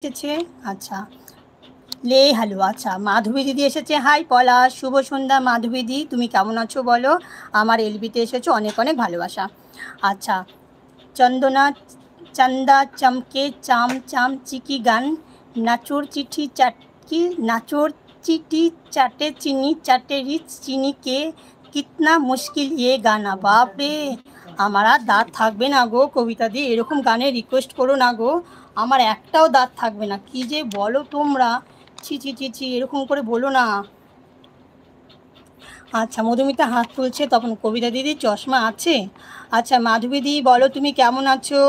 এসেছে। আচ্ছা, লে হ্যালো। আচ্ছা, মাধবী দিদি এসেছে। হাই পলাশ, শুভ সন্ধ্যা মাধবী দি, তুমি কেমন আছো বলো? আমার এলবিতে এসেছো, অনেক অনেক ভালোবাসা। আচ্ছা, চন্দনা চান্দা চমকে চাম চাম চিকি গান, নাচোর চিঠি চাটকি নাচোর চিঠি চাটে চিনি চাটে রিচ চিনি কে, কিতনা মুশকিল ইয়ে গানা। বাপরে, আমার আর দাঁত থাকবে না গো কবিতা দি, এরকম গানের রিকোয়েস্ট করো না গো, আমার একটাও দাঁত থাকবে না। কি যে বলো তোমরা, ছি ছি ছি ছি, এরকম করে বলো না। আচ্ছা, মধুমিতা হাত তুলছে, তখন কবিতা দিদি চশমা আছে। আচ্ছা মাধবী দি বলো তুমি কেমন আছো?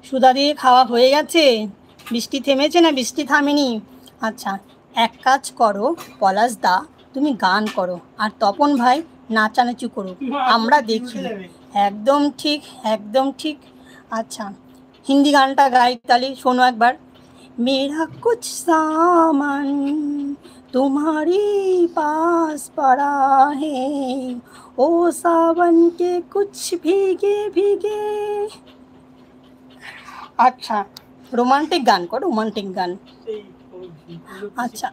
সুধা দিয়ে খাওয়া হয়ে গেছে? বৃষ্টি থেমেছে না বৃষ্টি থামেনি? আচ্ছা, এক কাজ করো পলাশ দা, তুমি গান করো আর তপন ভাই নাচানাচি করুক, আমরা দেখি। একদম ঠিক, একদম ঠিক। আচ্ছা, হিন্দি গানটা গাই তাহলে, শোনো একবার। मेरा कुछ सामान तुम्हारे पास पड़ा है, ओ सावन के कुछ भीगे भीगे। আচ্ছা, রোমান্টিক গান কর, রোমান্টিক গান। আচ্ছা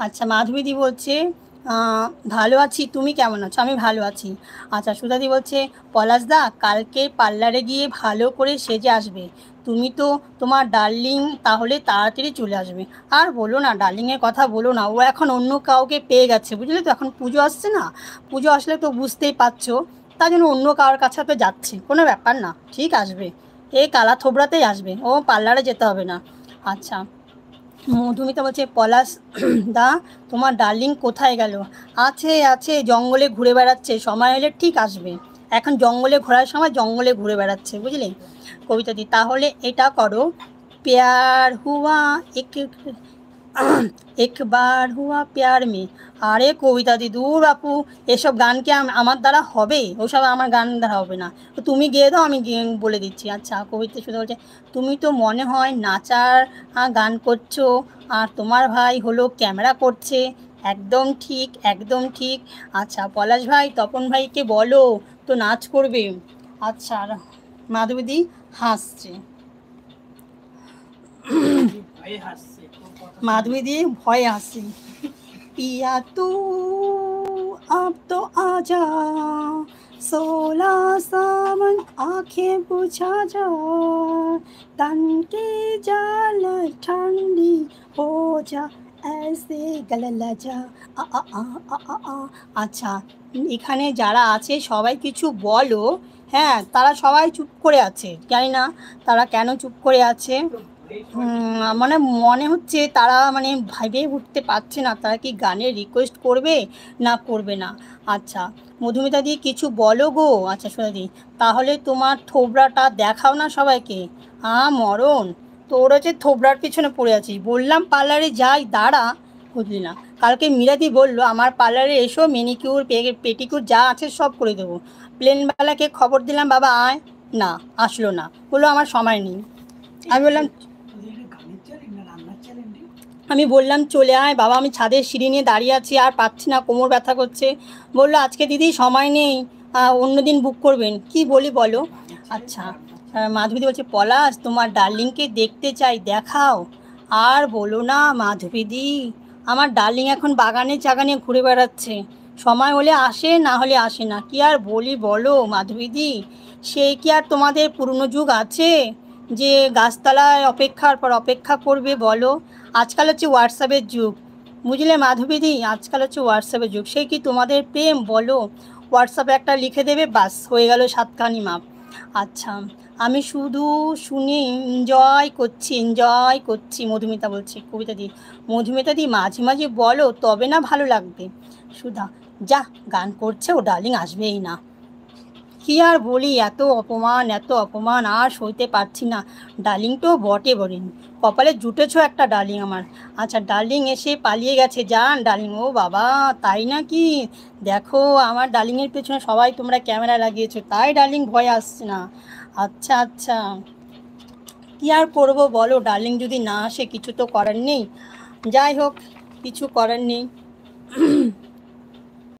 আচ্ছা, মাধবীদি বলছে ভালো আছি, তুমি কেমন আছো? আমি ভালো আছি। আচ্ছা, সুধাদি বলছে পলাশদা কালকে পার্লারে গিয়ে ভালো করে সেজে আসবে। তুমি তো তোমার ডার্লিং তাহলে তাড়াতাড়ি চলে আসবে। আর বলো না, ডার্লিংয়ের কথা বলো না, ও এখন অন্য কাউকে পেয়ে গেছে, বুঝলে তো, এখন পুজো আসছে না, পুজো আসলে তো বুঝতেই পারছো, তার জন্য অন্য কারোর কাছে তো যাচ্ছে, কোনো ব্যাপার না, ঠিক আসবে, এই কালা থোবড়াতেই আসবে, ও পার্লারে যেতে হবে না। আচ্ছা, মধুমিতা বলছে পলাশ দা তোমার ডার্লিং কোথায় গেল? আছে আছে, জঙ্গলে ঘুরে বেড়াচ্ছে, সময় হলে ঠিক আসবে, এখন জঙ্গলে ঘোরার সময় জঙ্গলে ঘুরে বেড়াচ্ছে, বুঝলি। কবিতা দি তাহলে এটা করো, প্যার হুয়া এক এক বার হুয়া প্যার মে। আরে কবিতা দি দূর বাপু, এসব গান কি আমার দ্বারা হবে? ওসব আমার গান দ্বারা হবে না, তো তুমি গেয়ে দাও, আমি বলে দিচ্ছি। আচ্ছা, কবিতা শুধু বলছে তুমি তো মনে হয় নাচার গান করছো, আর তোমার ভাই হলো ক্যামেরা করছে। একদম ঠিক, একদম ঠিক। আচ্ছা পলাশ ভাই তপন ভাইকে বলো তো নাচ করবে। আচ্ছা, মাধবীদি হাসছে, माधवी दी भय हासि, पिया तू अब तो आजा, सोला सावन आंखें बुझा जा, तन की जाल ठंडी हो जा, ऐसे गलला जा। আচ্ছা, এখানে যারা আছে সবাই কিছু বলো। হ্যাঁ, তারা সবাই চুপ করে আছে, জানি না তারা কেন চুপ করে আছে। মানে মনে হচ্ছে তারা মানে ভেবে উঠতে পারছে না তারা কি গানের রিকোয়েস্ট করবে না করবে না। আচ্ছা, মধুমিতা দি কিছু বলো গো। আচ্ছা সোনা দি, তাহলে তোমার থোবড়াটা দেখাও না সবাইকে। মরণ, তোর হচ্ছে থোবড়ার পিছনে পড়ে আছিস, বললাম পার্লারে যাই, দাঁড়া, বুঝলি না। কালকে মীরাদি বললো আমার পার্লারে এসো, মেনিকিউর পেটিকিউর যা আছে সব করে দেবো। প্লেনওয়ালাকে খবর দিলাম বাবা আয়, না আসলো না, বললো আমার সময় নেই। আমি বললাম চলে আয় বাবা, আমি ছাদের সিঁড়ি নিয়ে দাঁড়িয়ে আছি, আর পাচ্ছি না, কোমর ব্যথা করছে। বললো আজকে দিদি সময় নেই, অন্য দিন বুক করবেন। কি বলি বলো। আচ্ছা, মাধবীদি বলছে পলাশ তোমার ডার্লিংকে দেখতে চাই, দেখাও। আর বলো না মাধবীদি, আমার ডার্লিং এখন বাগানে চাগানে ঘুরে বেড়াচ্ছে, সময় হলে আসে, না হলে আসে না, কি আর বলি বলো মাধবীদি। সেই কি আর তোমাদের পুরনো যুগ আছে যে গাছতলায় অপেক্ষার পর অপেক্ষা করবে বলো? আজকাল হচ্ছে হোয়াটসঅ্যাপের যুগ, বুঝলে মাধবীদি, আজকাল হচ্ছে হোয়াটসঅ্যাপের যুগ, সেই কি তোমাদের প্রেম বলো? হোয়াটসঅ্যাপে একটা লিখে দেবে, বাস হয়ে গেল সাতখানি মাপ। আচ্ছা, আমি শুধু শুনে এনজয় করছি, মধুমিতা বলছি। কবিতা দি, মধুমিতা দি মাঝে মাঝে বলো তবে না ভালো লাগবে। সুধা, যা গান করছে, ও ডার্লিং আসবেই না। কি আর বলি, এত অপমান এত অপমান আর সইতে পারছি না। ডার্লিং তো বটে বলেন, কপালে জুটেছ একটা ডার্লিং আমার। আচ্ছা, ডার্লিং এসে পালিয়ে গেছে, যান ডার্লিং। ও বাবা, তাই নাকি? দেখো আমার ডার্লিংয়ের পেছনে সবাই তোমরা ক্যামেরা লাগিয়েছো, তাই ডার্লিং ভয় আসছে না। আচ্ছা আচ্ছা, কী আর করবো বলো, ডার্লিং যদি না আসে কিছু তো করার নেই, যাই হোক কিছু করার নেই।